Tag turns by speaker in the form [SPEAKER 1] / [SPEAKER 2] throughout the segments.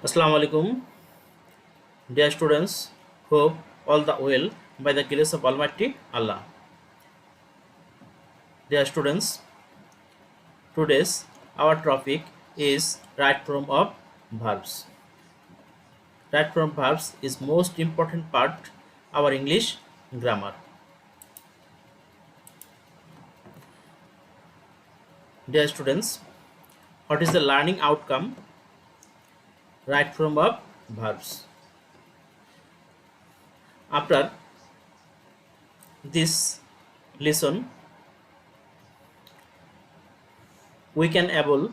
[SPEAKER 1] Assalamu alaikum, dear students. Hope all the well by the grace of Almighty Allah. Dear students, today's our topic is right form of verbs. Right form verbs is most important part our English grammar. Dear students, what is the learning outcome? Right form of verbs. After this lesson, we can able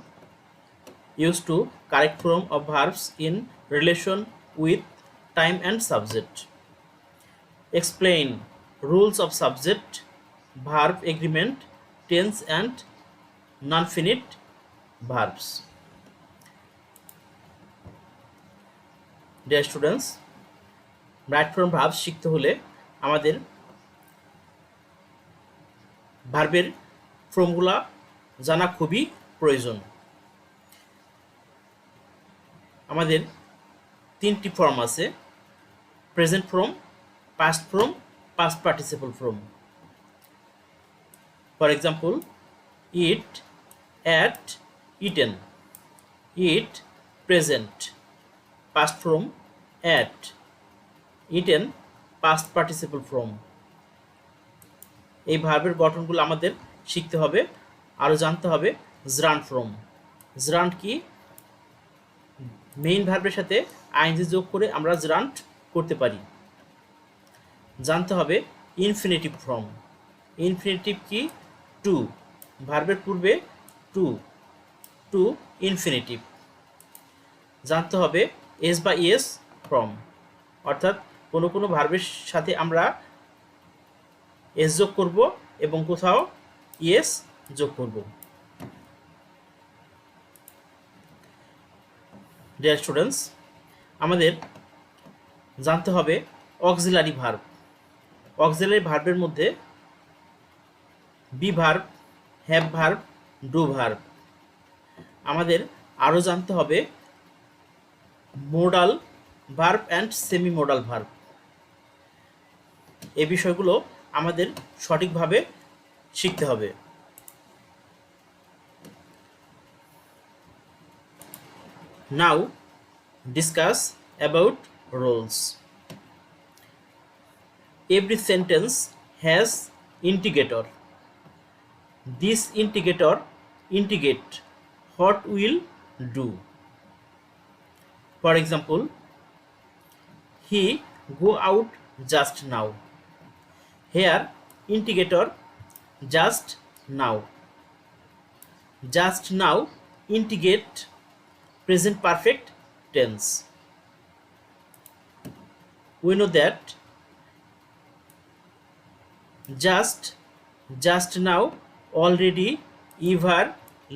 [SPEAKER 1] use to correct form of verbs in relation with time and subject. Explain rules of subject, verb agreement, tense and non-finite verbs. Dear students, right form verb শিখতে হলে আমাদের ভার্বের ফর্মগুলা জানা খুবই প্রয়োজন। আমাদের তিনটি form আছে: present form, past form, past participle form. For example, it, at, eaten. It present, past form at, eaten past participle form. এই ভার্বের গঠনগুলো আমাদের শিখতে হবে। আরও জানতে হবে জ্রান্ট ফর্ম। জ্রান্ট কি? মেইন ভার্বের সাথে আইএনজি যোগ করে আমরা জ্রান্ট করতে পারি। জানতে হবে ইনফিনিটিভ ফর্ম। ইনফিনিটিভ কি? টু, ভার্বের পূর্বে টু, টু ইনফিনিটিভ। জানতে হবে এস বা ইএস ফর্ম, অর্থাৎ কোনো কোনো ভার্বের সাথে আমরা এস যোগ করব এবং কোথাও ইএস যোগ করব। ডিয়ার স্টুডেন্টস, আমাদের জানতে হবে অক্সিলারি ভার্ব। অক্সিলারি ভার্বের মধ্যে be verb, have verb, do verb. আমাদের আরও জানতে হবে modal verb and semi modal verb. এই বিষয়গুলো আমাদের সঠিকভাবে শিখতে হবে। Now discuss about rules. Every sentence has integrator. This integrator integrate what will do. For example, he go out just now. Here indicator just now. Just now indicate present perfect tense. We know that just now, already, ever,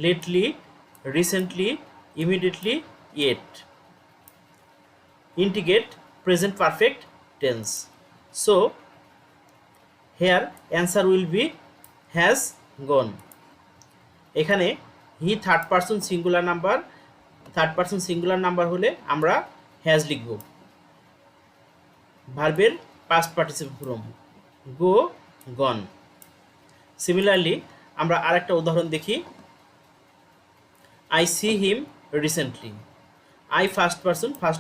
[SPEAKER 1] lately, recently, immediately, yet indicate present perfect tense. So here answer will be has gone. এখানে he third person singular number, third person singular number হলে আমরা has লিখব। ভার্বের past participle form go, gone. Similarly আমরা আরেকটা উদাহরণ দেখি। I see him recently. I first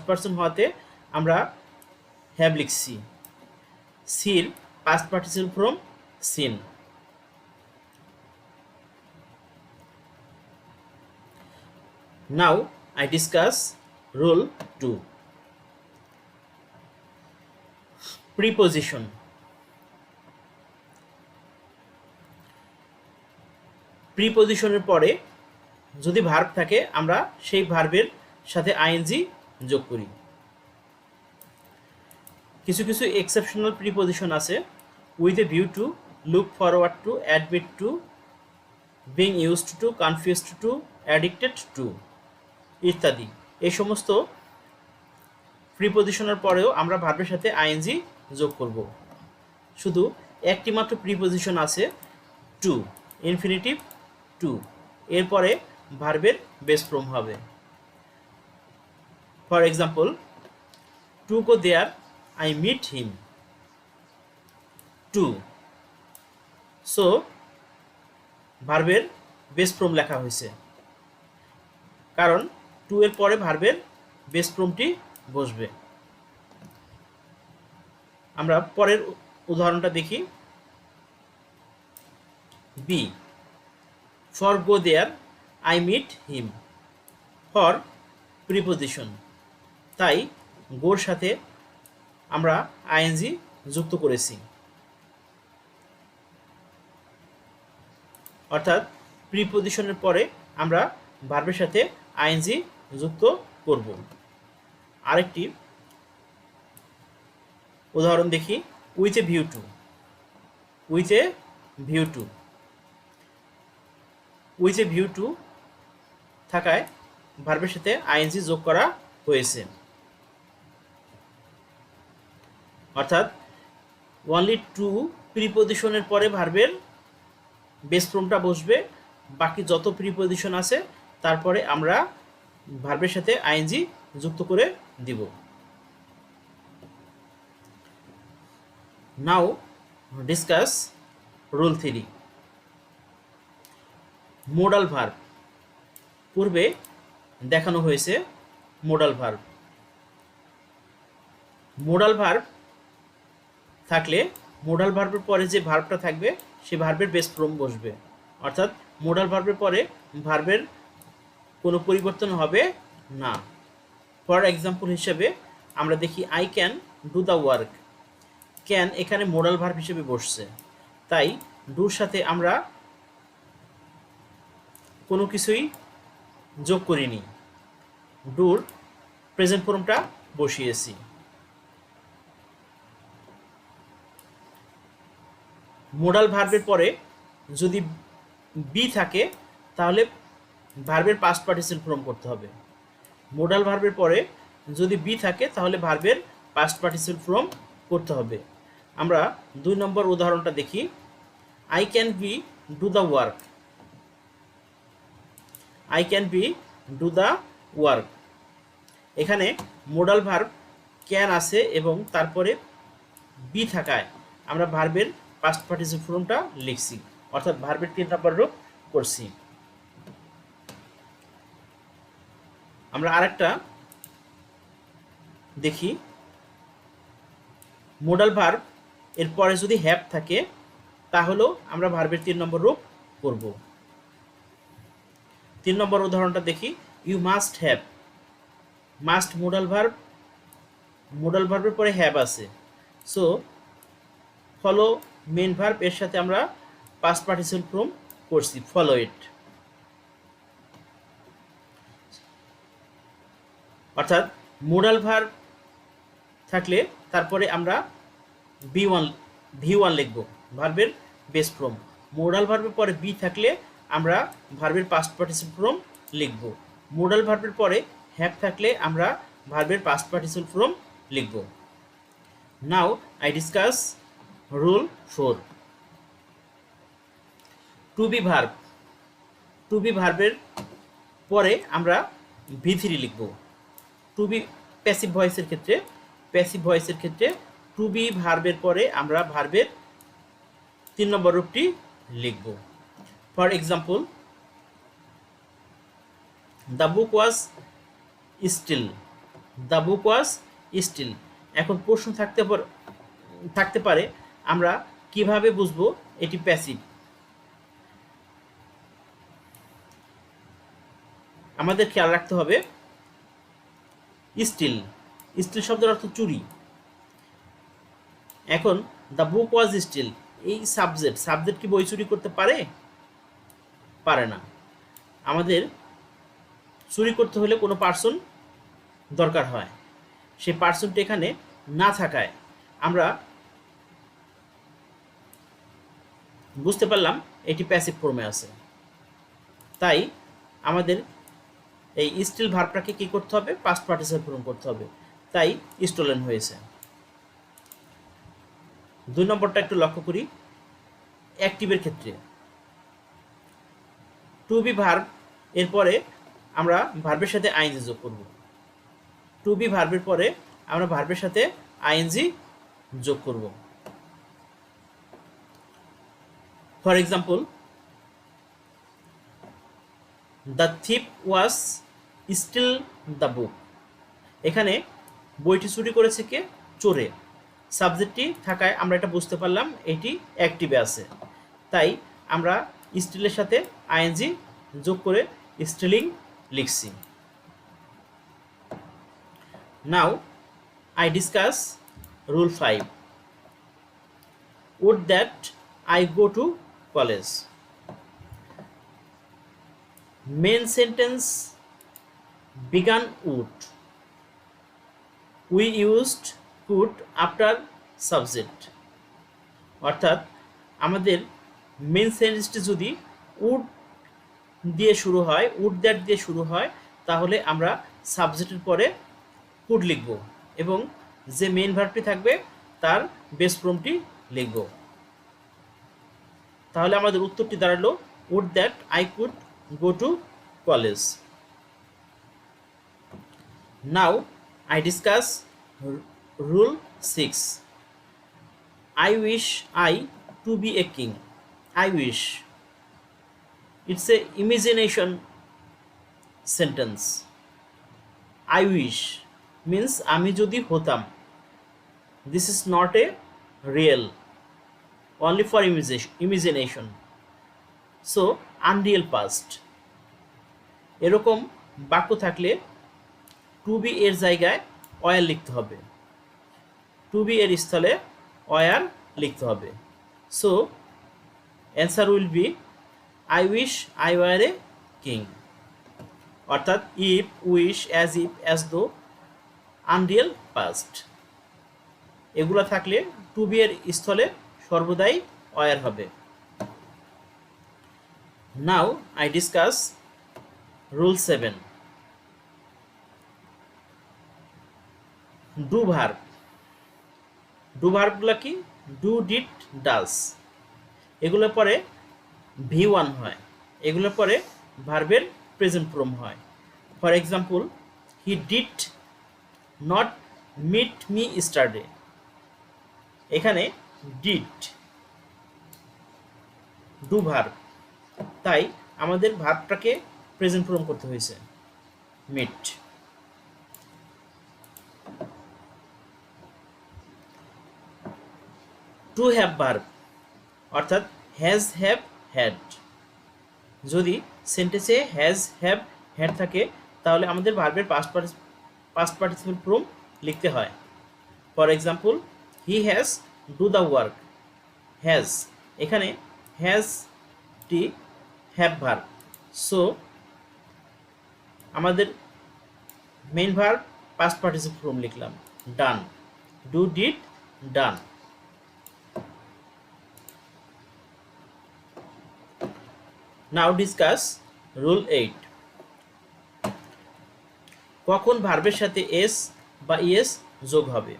[SPEAKER 1] person হওয়াতে আমরা হ্যাভ লিখছি। সির past participle form seen. Now I discuss rule 2, preposition. প্রিপোজিশনের পরে যদি ভার্ব থাকে আমরা সেই ভার্বের সাথে আইএনজি যোগ করি। কিছু কিছু এক্সেপশনাল প্রিপোজিশন আছে। With a view to, look forward to, admit to, being used to, confused to, addicted to ইত্যাদি। এই সমস্ত প্রিপোজিশনের পরেও আমরা ভার্বের সাথে আইএনজি যোগ করব। শুধু একটি মাত্র প্রিপোজিশন আছে, টু, ইনফিনিটিভ টু। এরপরে ভার্বের বেস ফর্ম হবে। For example, to go there I meet him, to. So ভার্বের বেস ফর্ম লেখা হয়েছে, কারণ টু এর পরে ভার্বের বেস ফর্মটি বসবে। আমরা পরের উদাহরণটা দেখি। B, for go there I meet him, for preposition, তাই গোর সাথে আমরা আইএনজি যুক্ত করেছি, অর্থাৎ প্রিপোজিশনের পরে আমরা ভার্বের সাথে আইএনজি যুক্ত করব। আরেকটি উদাহরণ দেখি। With a view two, with a view two, with a view two থাকায় ভার্বের সাথে আইএনজি যোগ করা হয়েছে, অর্থাৎ অনলি টু প্রিপোজিশনের পরে ভার্বের বেস ফর্মটা বসবে, বাকি যত প্রিপোজিশন আছে তারপরে আমরা ভার্বের সাথে আইএনজি যুক্ত করে দিব। নাও ডিসকাস রুল 3। মোডাল ভার্ব, পূর্বে দেখানো হয়েছে মোডাল ভার্ব। মোডাল ভার্ব থাকলে মোডাল ভার্বের পরে যে ভার্বটা থাকবে সে ভার্বের বেস ফর্ম বসবে, অর্থাৎ মোডাল ভার্বের পরে ভার্বের কোনো পরিবর্তন হবে না। ফর এক্সাম্পল হিসেবে আমরা দেখি I can do the work, can এখানে মোডাল ভার্ব হিসেবে বসছে, তাই ডুর সাথে আমরা কোনো কিছুই যোগ করিনি, ডুর প্রেজেন্ট ফর্মটা বসিয়েছি। মোডাল ভার্বের পরে যদি বি থাকে তাহলে ভার্বের পাস্ট পার্টিসিপেল ফর্ম করতে হবে। মোডাল ভার্বের পরে যদি বি থাকে তাহলে ভার্বের পাস্ট পার্টিসিপেল ফর্ম করতে হবে। আমরা 2 নম্বর উদাহরণটা দেখি। I can be do the work, I can be do the work, এখানে মোডাল ভার্ব ক্যান আছে এবং তারপরে বি থাকায় আমরা ভার্বের পাস্ট পার্টিসিপেল ফর্মটা লিখছি, অর্থাৎ ভার্বের 3 নম্বর রূপ করছি। আমরা আরেকটা দেখি। মোডাল ভার্ব এর পরে যদি হ্যাভ থাকে তাহলেও আমরা ভার্বের 3 নম্বর রূপ করব। 3 নম্বর উদাহরণটা দেখি। You must have, must modal verb, modal ভার্বের পরে হ্যাভ আছে, সো ফলো মেন ভার্ব এর সাথে আমরা পাস্ট পার্টিসিপেল ফর্ম করছি, ফলো ইট। অর্থাৎ মোডাল ভার্ব থাকলে তারপরে আমরা ভি1 লিখব, ভার্বের বেস ফর্ম। মোডাল ভার্বের পরে বি থাকলে আমরা ভার্বের পাস্ট পার্টিসিপেল ফর্ম লিখব। মোডাল ভার্বের পরে হ্যাভ থাকলে আমরা ভার্বের পাস্ট পার্টিসিপেল ফর্ম লিখব। Now I discuss rule 4। To be verb, to be ভার্বের পরে আমরা ভি3 লিখব। টু বি প্যাসিভ ভয়েসের ক্ষেত্রে, প্যাসিভ ভয়েসের ক্ষেত্রে টু বি ভার্বের পরে আমরা ভার্বের 3 নম্বর রূপটি লিখব। For example, the book was steal, the book was steal. এখন প্রশ্ন থাকতে পারে আমরা কিভাবে বুঝবো এটি প্যাসিভ। আমাদের খেয়াল রাখতে হবে স্টিল, স্টিল শব্দের অর্থ চুরি। এখন দ্য বুক ওয়াজ স্টিল, এই সাবজেক্ট কি বই চুরি করতে পারে? পারে না। আমাদের চুরি করতে হলে কোনো পার্সন দরকার হয়, সেই পার্সনটি এখানে না থাকায় আমরা বুঝতে পারলাম এটি প্যাসিভ ফর্মে আছে। তাই আমাদের এই স্টিল ভার্বটাকে কি করতে হবে? পাস্ট পার্টিসিপেল ফর্ম করতে হবে, তাই স্টোলেন হয়েছে। 2 নম্বরটা একটু লক্ষ্য করি। অ্যাক্টিভের ক্ষেত্রে টু বি ভার্ব এরপরে আমরা ভার্বের সাথে আইএনজি যোগ করব। টু বি ভার্বের পরে আমরা ভার্বের সাথে আইএনজি যোগ করব। For example, the thief was steal the book. এখানে বইটি চুরি করেছে কে? চোরে। সাবজেক্টটি থাকায় আমরা এটা বুঝতে পারলাম এটি অ্যাক্টিভে আছে, তাই আমরা স্টিলের সাথে আইএনজি যোগ করে স্টিলিং লিখছি। Now I discuss rule 5, would that I go to college। Main sentence began would, we used could after subject। অর্থাৎ আমাদের মেন সেন্টেন্সটি যদি উড দিয়ে শুরু হয়, উড দ্যাট দিয়ে শুরু হয়, তাহলে আমরা সাবজেক্টের পরে কুড লিখব এবং যে মেন ভার্বটি থাকবে তার বেস ফর্মটি লিখব। তাহলে আমাদের উত্তরটি দাঁড়ালো would that I could go to college. Now I discuss rule 6, I wish I to be a king। I wish, it's a imagination sentence। I wish means আমি যদি হতাম। This is not a real, only for imagination, so unreal past। এরকম বাক্য থাকলে to be এর জায়গায় war লিখতে হবে, টু বি এর স্থলে ওয়ার লিখতে হবে। So answer will be I wish I were a king. অর্থাৎ if, wish, as if, as though, unreal past এগুলো থাকলে টু বি এর স্থলে সর্বদাই ওয়ার হবে। Now I discuss rule 7, do verb. Do ভার্বগুলো কি? Do, did, does. এগুলোর পরে V1 হয়, এগুলোর পরে ভার্বের প্রেজেন্ট ফর্ম হয়। For example, he did not meet me yesterday. এখানে ডিড ডু ভার্ব, তাই আমাদের ভার্বটাকে প্রেজেন্ট ফর্ম করতে হয়েছে মিট। টু হ্যাভ ভার্ব অর্থাৎ হ্যাজ, হ্যাভ, হ্যাড। যদি সেন্টেন্সে হ্যাজ, হ্যাভ, হ্যাড থাকে তাহলে আমাদের ভার্বের পাস্ট পার্টিসিপল ফর্ম লিখতে হয়। For example, he has do the work. Has, এখানে হ্যাজটি হ্যাভ ভার্ব, সো আমাদের main verb past participle form লিখলাম done. Do, did, done. Now discuss rule 8, কখন ভার্বের সাথে এস বা ইএস যোগ হবে।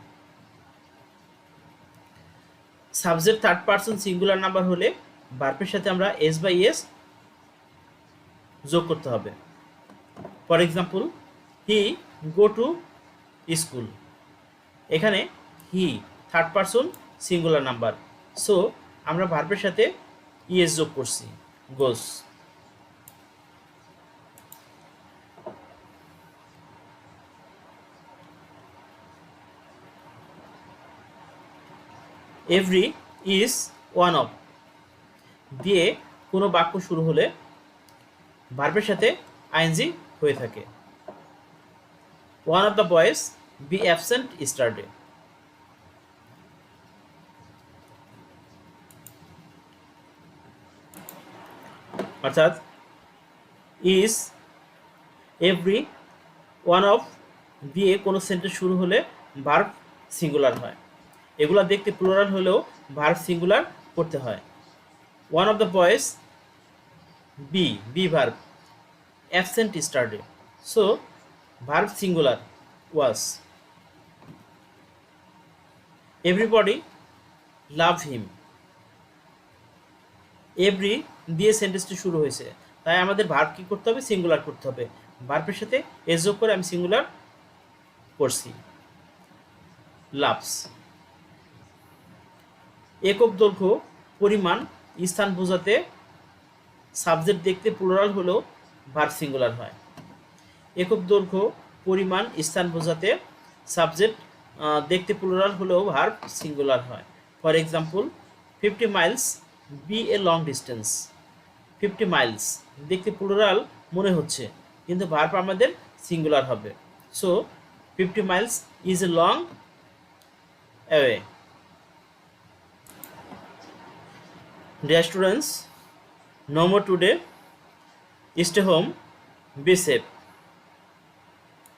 [SPEAKER 1] Subject third person singular number হলে ভার্বের সাথে আমরা এস বা ইএস যোগ করতে হবে। For example, he go to school. এখানে he third person singular number, so আমরা ভার্বের সাথে ইএস যোগ করছি, goes. Every, is, one of দিয়ে কোনো বাক্য শুরু হলে ভার্বের সাথে আইএনজি হয়ে থাকে। One of the boys be absent ইস্টারডে। অর্থাৎ ইজ, এভরি, ওয়ান অফ দিয়ে কোনো সেন্টেন্স শুরু হলে ভার্ব সিঙ্গুলার হয়। এগুলা দেখতে প্লুরাল হলেও ভার্ব সিঙ্গুলার করতে হয়। One of the boys be, be verb, absent yesterday, so verb singular was. Everybody love him. Every দিয়ে সেন্টেন্সটি শুরু হয়েছে, তাই আমাদের ভার্ব কী করতে হবে? সিঙ্গুলার করতে হবে। ভার্বের সাথে এস যোগ করে আমি সিঙ্গুলার করছি। লাভস, একক দৈর্ঘ্য, পরিমাণ, স্থান বোঝাতে সাবজেক্ট দেখতে প্লুরাল হলেও ভার্ব সিঙ্গুলার হয়। একক দৈর্ঘ্য, পরিমাণ, স্থান বোঝাতে সাবজেক্ট দেখতে প্লুরাল হলেও ভার্ব সিঙ্গুলার হয়। For example, 50 miles be a long distance. 50 miles দেখতে প্লুরাল মনে হচ্ছে, কিন্তু ভার্ব আমাদের সিঙ্গুলার হবে। So 50 miles is a long away. Dear students, no more today. Stay home, be safe.